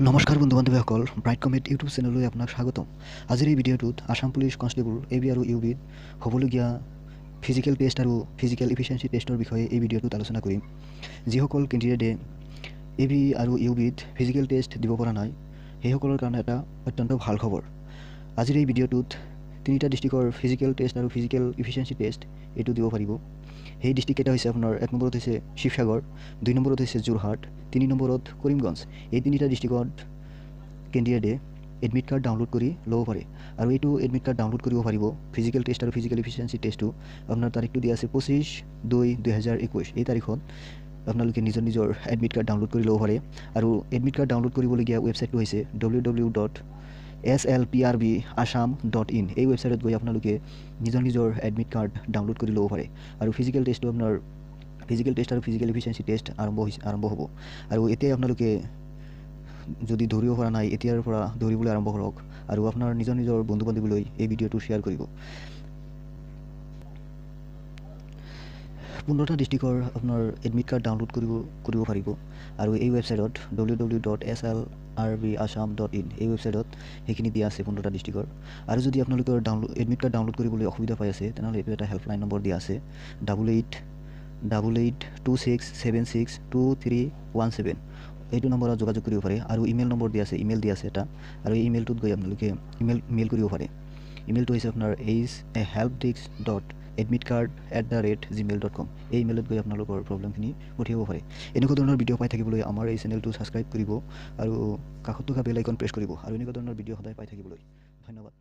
নমস্কাৰ বন্ধু বান্ধৱীসকল, bright comment YouTube চেনেললৈ আপোনাক স্বাগতম। আজিৰ এই ভিডিঅ'টোত আসাম পুলিচ কনষ্টেবল এবি আৰু ইউবিত হ'বলগীয়া ফিজিকেল টেষ্ট আৰু ফিজিকেল ইফিচিয়েঞ্চি টেষ্টৰ বিষয়ে এই ভিডিঅ'টোত আলোচনা কৰিম। যিসকল কেণ্ডিডেটে এবি আৰু ইউবিত ফিজিকেল টেষ্ট দিব পৰা নাই, সেইসকলৰ কাৰণে এটা অত্যন্ত ভাল খবৰ। আজিৰ এই ভিডিঅ'টোত তিনিটা ডিষ্ট্ৰিক্টৰ ফিজিকেল টেষ্ট আৰু ফিজিকেল ইফিচিয়েঞ্চি টেষ্ট এইটো দিব পাৰিব। সেই ডিষ্ট্ৰিক্টকেইটা হৈছে আপোনাৰ 1 নম্বৰত হৈছে শিৱসাগৰ, 2 নম্বৰত হৈছে যোৰহাট, 3 নম্বৰত কৰিমগঞ্জ। এই তিনিটা ডিষ্ট্ৰিক্টত কেণ্ডিডেটে এডমিট কাৰ্ড ডাউনলোড কৰি ল'ব পাৰে আৰু এইটো এডমিট কাৰ্ড ডাউনলোড কৰিব পাৰিব। ফিজিকেল টেষ্ট আৰু ফিজিকেল ইফিচিয়েঞ্চি টেষ্টটো আপোনাৰ তাৰিখটো দিয়া আছে 25/2/2021। এই তাৰিখত আপোনালোকে নিজৰ এডমিট কাৰ্ড ডাউনলোড কৰি ল'ব পাৰে আৰু এডমিট কাৰ্ড ডাউনলোড কৰিবলগীয়া ৱেবছাইটটো হৈছে www.slprbassam.in। এই ৱেবছাইটত গৈ আপোনালোকে নিজৰ এডমিট কাৰ্ড ডাউনলোড কৰি ল'ব পাৰে আৰু ফিজিকেল টেষ্টটো আপোনাৰ ফিজিকেল টেষ্ট আৰু ফিজিকেল ইফিচিয়েঞ্চি টেষ্ট আৰম্ভ হ'ব। আৰু এতিয়াই আপোনালোকে যদি দৌৰিব পৰা নাই, এতিয়াৰ পৰা দৌৰিবলৈ আৰম্ভ কৰক আৰু আপোনাৰ নিজৰ বন্ধু বান্ধৱীলৈ এই ভিডিঅ'টো শ্বেয়াৰ কৰিব। 15টা ডিষ্ট্ৰিক্টৰ আপোনাৰ এডমিট কাৰ্ড ডাউনলোড কৰিব পাৰিব আৰু এই ৱেবছাইটত www.slrbassam.in এই ৱেবছাইটত সেইখিনি দিয়া আছে 15টা ডিষ্ট্ৰিক্টৰ। আৰু যদি আপোনালোকৰ এডমিট কাৰ্ড ডাউনলোড কৰিবলৈ অসুবিধা পাই আছে, তেনেহ'লে এইটো এটা হেল্পলাইন নম্বৰ দিয়া আছে 888826762317। এইটো নম্বৰত যোগাযোগ কৰিব পাৰে আৰু ইমেইল নম্বৰ দিয়া আছে, ইমেইল দিয়া আছে এটা, আৰু এই ইমেইলটোত গৈ আপোনালোকে মেইল কৰিব পাৰে। ইমেইলটো হৈছে আপোনাৰ helpdesk.admitcard@gmail.com। এই ইমেইলত গৈ আপোনালোকৰ প্ৰব্লেমখিনি পঠিয়াব পাৰে। এনেকুৱা ধৰণৰ ভিডিঅ' পাই থাকিবলৈ আমাৰ এই চেনেলটো ছাবস্ক্ৰাইব কৰিব আৰু কাষত থকা বেল আইকন প্ৰেছ কৰিব আৰু এনেকুৱা ধৰণৰ ভিডিঅ' সদায় পাই থাকিবলৈ ধন্যবাদ।